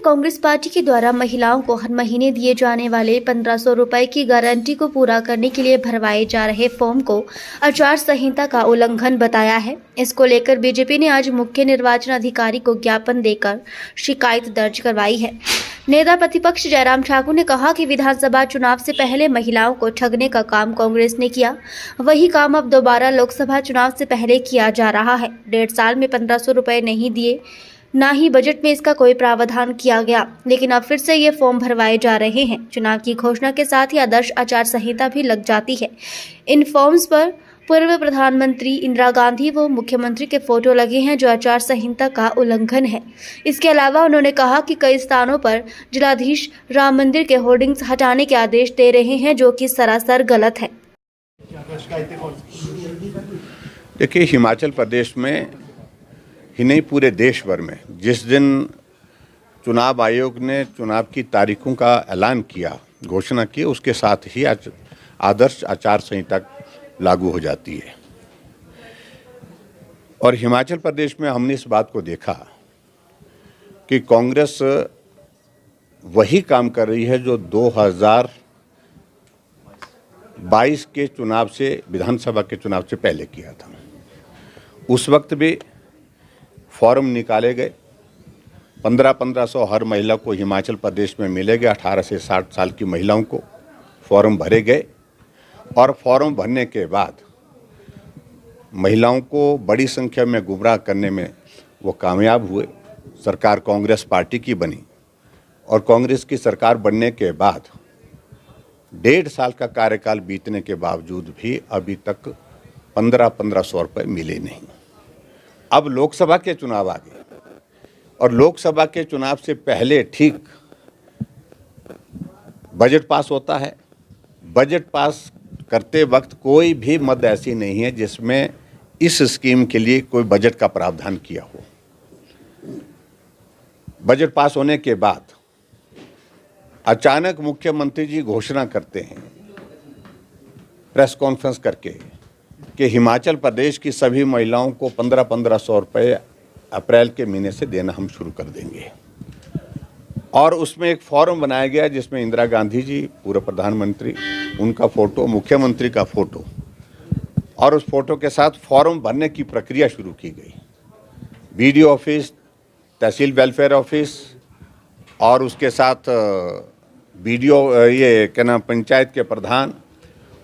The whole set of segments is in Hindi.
कांग्रेस पार्टी के द्वारा महिलाओं को हर महीने दिए जाने वाले 1500 रुपए की गारंटी को पूरा करने के लिए भरवाए जा रहे फॉर्म को आचार संहिता का उल्लंघन बताया है। इसको लेकर बीजेपी ने आज मुख्य निर्वाचन अधिकारी को ज्ञापन देकर शिकायत दर्ज करवाई है। नेता प्रतिपक्ष जयराम ठाकुर ने कहा कि विधानसभा चुनाव से पहले महिलाओं को ठगने का काम कांग्रेस ने किया, वही काम अब दोबारा लोकसभा चुनाव से पहले किया जा रहा है। 1.5 साल में 1500 रुपए नहीं दिए, ना ही बजट में इसका कोई प्रावधान किया गया, लेकिन अब फिर से ये फॉर्म भरवाए जा रहे हैं। चुनाव की घोषणा के साथ ही आदर्श आचार संहिता भी लग जाती है। इन फॉर्म्स पर पूर्व प्रधानमंत्री इंदिरा गांधी व मुख्यमंत्री के फोटो लगे हैं, जो आचार संहिता का उल्लंघन है। इसके अलावा उन्होंने कहा कि कई स्थानों पर जिलाधीश राम मंदिर के होर्डिंग्स हटाने के आदेश दे रहे हैं, जो कि सरासर गलत है। देखिए, हिमाचल प्रदेश में ही नहीं पूरे देश भर में जिस दिन चुनाव आयोग ने चुनाव की तारीखों का ऐलान किया, घोषणा की, उसके साथ ही आदर्श आचार संहिता लागू हो जाती है। और हिमाचल प्रदेश में हमने इस बात को देखा कि कांग्रेस वही काम कर रही है जो 2022 के चुनाव से, विधानसभा के चुनाव से पहले किया था। उस वक्त भी फॉर्म निकाले गए, 1500 हर महिला को हिमाचल प्रदेश में मिलेंगे। 18 से 60 साल की महिलाओं को फॉर्म भरे गए और फॉर्म भरने के बाद महिलाओं को बड़ी संख्या में गुमराह करने में वो कामयाब हुए। सरकार कांग्रेस पार्टी की बनी और कांग्रेस की सरकार बनने के बाद 1.5 साल का कार्यकाल बीतने के बावजूद भी अभी तक 1500 रुपये मिले नहीं। अब लोकसभा के चुनाव आ गए और लोकसभा के चुनाव से पहले ठीक बजट पास होता है। बजट पास करते वक्त कोई भी मद ऐसी नहीं है जिसमें इस स्कीम के लिए कोई बजट का प्रावधान किया हो। बजट पास होने के बाद अचानक मुख्यमंत्री जी घोषणा करते हैं प्रेस कॉन्फ्रेंस करके कि हिमाचल प्रदेश की सभी महिलाओं को 1500 रुपये अप्रैल के महीने से देना हम शुरू कर देंगे। और उसमें एक फॉर्म बनाया गया जिसमें इंदिरा गांधी जी, पूर्व प्रधानमंत्री, उनका फ़ोटो, मुख्यमंत्री का फ़ोटो, और उस फोटो के साथ फॉर्म भरने की प्रक्रिया शुरू की गई। बीडीओ ऑफिस, तहसील वेलफेयर ऑफिस और उसके साथ बीडीओ, ये क्या नाम, पंचायत के प्रधान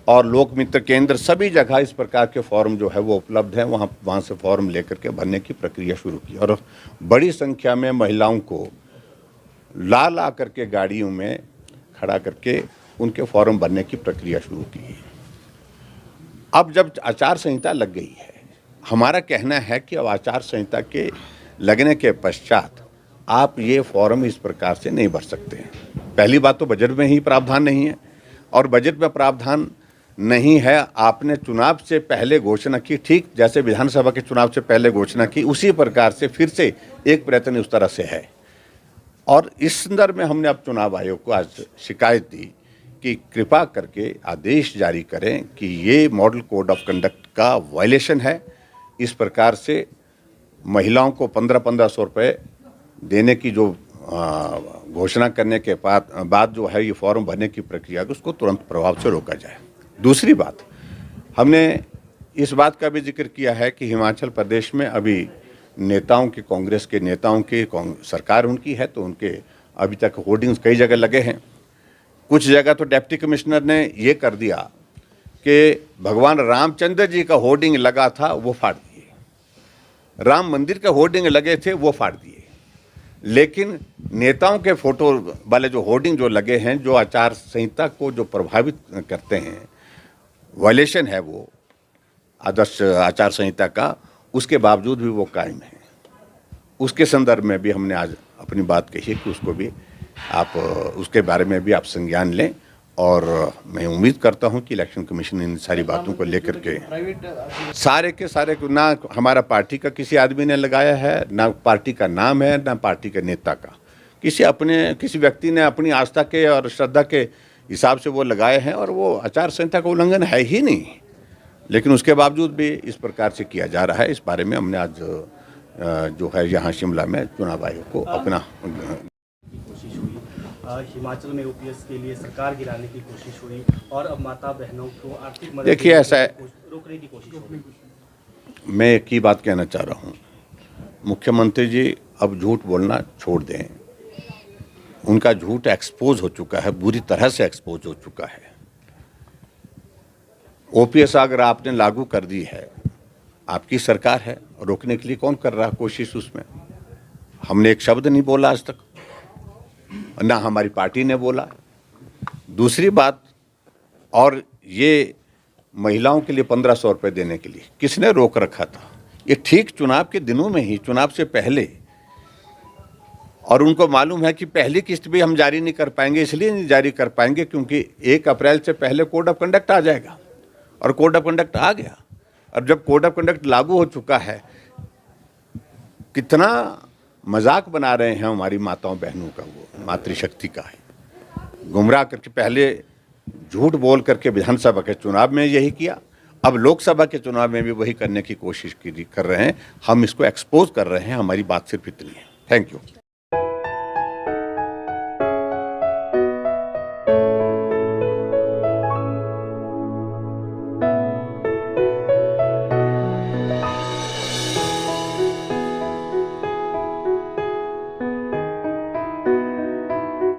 और लोक मित्र केंद्र, सभी जगह इस प्रकार के फॉर्म जो है वो उपलब्ध हैं। वहाँ से फॉर्म लेकर के भरने की प्रक्रिया शुरू की और बड़ी संख्या में महिलाओं को ला करके गाड़ियों में खड़ा करके उनके फॉर्म भरने की प्रक्रिया शुरू की। अब जब आचार संहिता लग गई है, हमारा कहना है कि अब आचार संहिता के लगने के पश्चात आप ये फॉर्म इस प्रकार से नहीं भर सकते हैं। पहली बात तो बजट में ही प्रावधान नहीं है, और बजट में प्रावधान नहीं है। आपने चुनाव से पहले घोषणा की, ठीक जैसे विधानसभा के चुनाव से पहले घोषणा की, उसी प्रकार से फिर से एक प्रयत्न उस तरह से है। और इस संदर्भ में हमने अब चुनाव आयोग को आज शिकायत दी कि कृपा करके आदेश जारी करें कि ये मॉडल कोड ऑफ कंडक्ट का वायलेशन है। इस प्रकार से महिलाओं को 1500 रुपये देने की जो घोषणा करने के बाद जो है ये फॉर्म भरने की प्रक्रिया, उसको तुरंत प्रभाव से रोका जाए। दूसरी बात, हमने इस बात का भी जिक्र किया है कि हिमाचल प्रदेश में अभी नेताओं के, कांग्रेस के नेताओं की सरकार उनकी है, तो उनके अभी तक होर्डिंग्स कई जगह लगे हैं। कुछ जगह तो डिप्टी कमिश्नर ने ये कर दिया कि भगवान रामचंद्र जी का होर्डिंग लगा था वो फाड़ दिए, राम मंदिर के होर्डिंग लगे थे वो फाड़ दिए, लेकिन नेताओं के फोटो वाले जो होर्डिंग जो लगे हैं, जो आचार संहिता को जो प्रभावित करते हैं, वायलेशन है वो आदर्श आचार संहिता का, उसके बावजूद भी वो कायम है। उसके संदर्भ में भी हमने आज अपनी बात कही कि उसको भी आप, उसके बारे में भी आप संज्ञान लें, और मैं उम्मीद करता हूं कि इलेक्शन कमीशन इन सारी बातों को लेकर के सारे के सारे, ना हमारा पार्टी का किसी आदमी ने लगाया है, ना पार्टी का नाम है, ना पार्टी के नेता का, किसी व्यक्ति ने अपनी आस्था के और श्रद्धा के हिसाब से वो लगाए हैं, और वो आचार संहिता का उल्लंघन है ही नहीं, लेकिन उसके बावजूद भी इस प्रकार से किया जा रहा है। इस बारे में हमने आज जो है यहाँ शिमला में चुनाव आयोग को अपना हिमाचल में ओपीएस के लिए सरकार गिराने की कोशिश हुई और अब माता बहनों को आर्थिक मदद देखिए, ऐसा है, रोकने की कोशिश हुई। मैं एक ही बात कहना चाह रहा हूँ, मुख्यमंत्री जी अब झूठ बोलना छोड़ दें। उनका झूठ एक्सपोज हो चुका है, बुरी तरह से एक्सपोज हो चुका है। ओपीएस अगर आपने लागू कर दी है, आपकी सरकार है, रोकने के लिए कौन कर रहा है कोशिश उसमें? हमने एक शब्द नहीं बोला आज तक, ना हमारी पार्टी ने बोला। दूसरी बात, और ये महिलाओं के लिए 1500 रुपये देने के लिए किसने रोक रखा था? ये ठीक चुनाव के दिनों में ही, चुनाव से पहले, और उनको मालूम है कि पहली किस्त भी हम जारी नहीं कर पाएंगे। इसलिए नहीं जारी कर पाएंगे क्योंकि 1 अप्रैल से पहले कोड ऑफ कंडक्ट आ जाएगा, और कोड ऑफ कंडक्ट आ गया। और जब कोड ऑफ कंडक्ट लागू हो चुका है, कितना मजाक बना रहे हैं हमारी माताओं बहनों का, वो मातृशक्ति का है। गुमराह करके पहले झूठ बोल करके विधानसभा के चुनाव में यही किया, अब लोकसभा के चुनाव में भी वही करने की कोशिश कर रहे हैं। हम इसको एक्सपोज कर रहे हैं, हमारी बात सिर्फ इतनी है। Thank you.